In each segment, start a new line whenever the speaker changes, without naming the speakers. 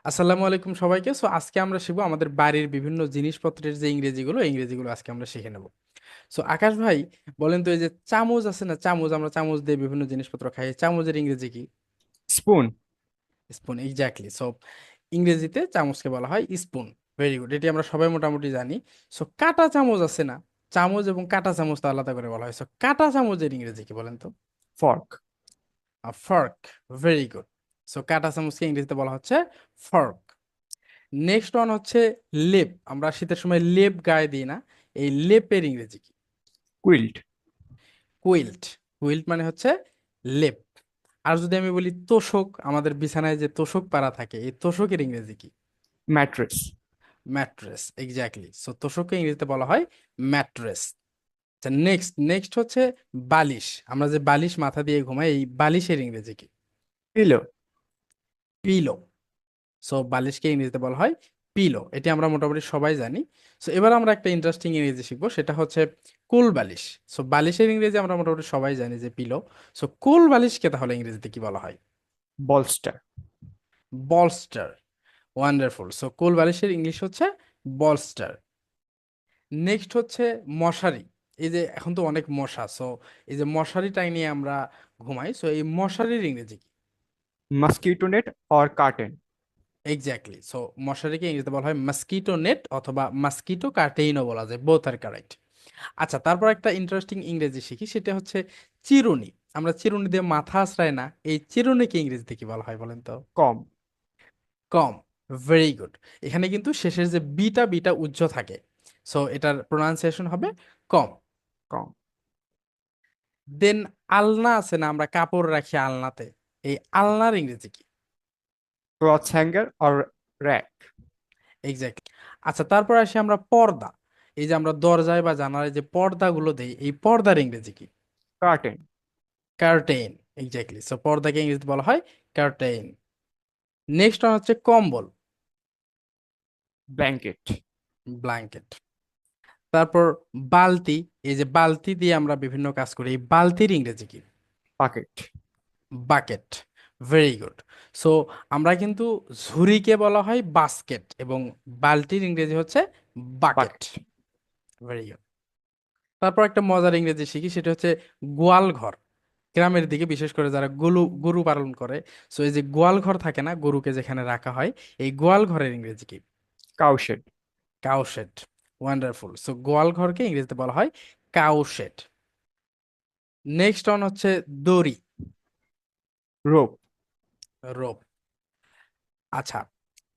আসসালামু আলাইকুম সবাইকে। আজকে আমরা শিখবো আমাদের বাড়ির বিভিন্ন জিনিসপত্রের যে ইংরেজিগুলো আজকে আমরা শিখে নেব। আকাশ ভাই, বলেন তো, এই যে চামচ আছে না, চামচ, আমরা চামচ দিয়ে বিভিন্ন জিনিসপত্র খাই, এই চামচের ইংরেজি কি?
স্পুন।
Spoon, exactly. ইংরেজিতে চামচকে বলা হয় স্পুন। ভেরি গুড, এটি আমরা সবাই মোটামুটি জানি। কাঁটা চামচ আছে না, চামচ এবং কাঁটা চামচ তো আলাদা করে বলা হয়। কাঁটা চামচের ইংরেজি কি বলেন তো?
ফর্ক।
ফর্ক। Very good. কাঁটা চামচকে ইংরেজিতে বলা হচ্ছে ফর্ক। নেক্সট ওয়ান হচ্ছে লেপ। আমরা শীতের সময় লেপ গায়ে দিই না, এই লেপের ইংরেজি কি?
কুইল্ট।
কুইল্ট। কুইল্ট মানে হচ্ছে লেপ। আর যদি আমি বলি তোশক, আমাদের বিছানায় যে তোশক পারা থাকে, এই তোশকের ইংরেজি কি?
ম্যাট্রেস।
Mattress, exactly. তোশককে ইংরেজিতে বলা হয় ম্যাট্রেস। আচ্ছা, নেক্সট নেক্সট হচ্ছে বালিশ। আমরা যে বালিশ মাথা দিয়ে ঘুমাই, এই বালিশের ইংরেজি কি?
পিলো।
পিলো। বালিশকে ইংরেজিতে বলা হয় পিলো, এটি আমরা মোটামুটি সবাই জানি। এবার আমরা একটা ইন্টারেস্টিং ইংরেজি শিখবো, সেটা হচ্ছে কোল বালিশ। বালিশের ইংরেজি আমরা মোটামুটি সবাই জানি যে পিলো। কোল বালিশকে তাহলে ইংরেজিতে কি বলা হয়?
বলস্টার।
বলস্টার। ওয়ান্ডারফুল। কোল বালিশের ইংলিশ হচ্ছে বলস্টার। নেক্সট হচ্ছে মশারি। এই যে এখন তো অনেক মশা, এই যে মশারিটাই নিয়ে আমরা ঘুমাই, এই মশারির ইংরেজি কি?
Mosquito net or curtain.
Exactly. মশারিকে ইংরেজিতে বলা হয় মসকিটো নেট অথবা মসকিটো কার্টেইনও বলা যায়, বোথ আর কারেক্ট। আচ্ছা, তারপর একটা ইন্টারেস্টিং ইংরেজি শিখি, সেটা হচ্ছে চিরুনি। আমরা চিরুনি দিয়ে মাথা আঁচড়াই না, এই চিরুনিকে ইংরেজিতে কি বলা হয় বলেন তো?
কম।
কম। Very good. এখানে কিন্তু শেষের যে বিটা, বিটা উজ্জ্ব থাকে, এটার প্রোনাউন্সিয়েশন হবে কম।
কম।
দেন আলনা আছে না, আমরা কাপড় রাখি আলনাতে, এই আলনার ইংরেজি কি?
Cloth hanger or rack.
Exactly. আচ্ছা, তারপর আসি আমরা পর্দা। এই যে আমরা দরজায় বা জানালায় যে পর্দাগুলো দেই, এই পর্দার ইংরেজি কি?
কার্টেন।
কার্টেইন। এক্স্যাক্টলি। পর্দাকে ইংরেজিতে বলা হয় কার্টেইন। নেক্সট ওয়ান হচ্ছে কম্বল।
ব্ল্যাঙ্কেট।
ব্ল্যাঙ্কেট। তারপর বালতি। এই যে বালতি দিয়ে আমরা বিভিন্ন কাজ করি, এই বালতির ইংরেজি কি?
Bucket.
Bucket. Very good. So আমরা কিন্তু ঝুড়িকে বলা হয় বাস্কেট এবং বালতির ইংরেজি হচ্ছে বাকেট।
বাকেট।
Very good. তারপর একটা মজার ইংরেজি শিখি, সেটা হচ্ছে গোয়াল ঘর। গ্রামের দিকে বিশেষ করে যারা গরু গরু পালন করে, এই যে গোয়াল ঘর থাকে না, গরুকে যেখানে রাখা হয়, এই গোয়াল ঘরের ইংরেজি কি?
কাউশেড।
কাউশেড। ওয়ান্ডারফুল। গোয়াল ঘরকে ইংরেজিতে বলা হয় কাউশেড। নেক্সট অন হচ্ছে দড়ি।
রোপ।
রোপ। আচ্ছা,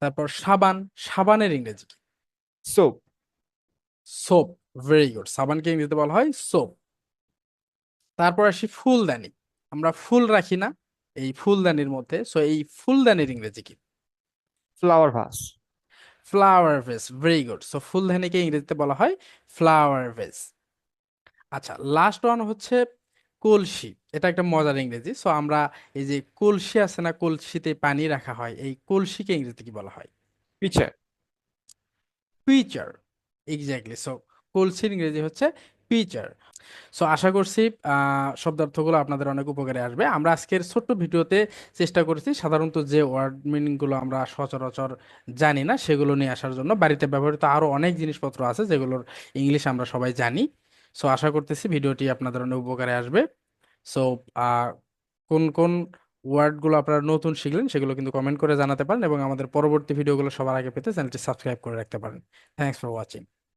তারপর সাবান। সাবানের ইংরেজি কি?
সোপ।
সোপ। Very good. সাবানকে ইংরেজিতে বলা হয় সোপ। তারপর আসি ফুলদানি। আমরা ফুল রাখি না এই ফুলদানির মধ্যে, এই ফুলদানির ইংরেজি কি?
Flower vase.
Flower vase. Very good. ফুলদানিকে ইংরেজিতে বলা হয় ফ্লাওয়ার ভেস। আচ্ছা, লাস্ট ওয়ান হচ্ছে কলসি। এটা একটা মজার ইংরেজি। আমরা এই যে কলসি আছে না, কলসিতে পানি রাখা হয়, এই কলসিকে ইংরেজিতে কি বলা হয়?
পিচার।
পিচার। এক্স্যাক্টলি। কলসির ইংরেজি হচ্ছে পিচার। আশা করছি শব্দার্থগুলো আপনাদের অনেক উপকারে আসবে। আমরা আজকের ছোট্ট ভিডিওতে চেষ্টা করেছি সাধারণত যে ওয়ার্ড মিনিং গুলো আমরা সচরাচর জানি না, সেগুলো নিয়ে আসার জন্য। বাড়িতে ব্যবহৃত আরো অনেক জিনিসপত্র আছে যেগুলোর ইংলিশ আমরা সবাই জানি। আশা করতেছি ভিডিওটি আপনাদের অনেক উপকারে আসবে। সো কোন কোন ওয়ার্ডগুলো আপনারা নতুন শিখলেন সেগুলো কিন্তু কমেন্ট করে জানাতে পারেন, এবং আমাদের পরবর্তী ভিডিওগুলো সবার আগে পেতে চ্যানেলটি সাবস্ক্রাইব করে রাখতে পারেন। Thanks for watching.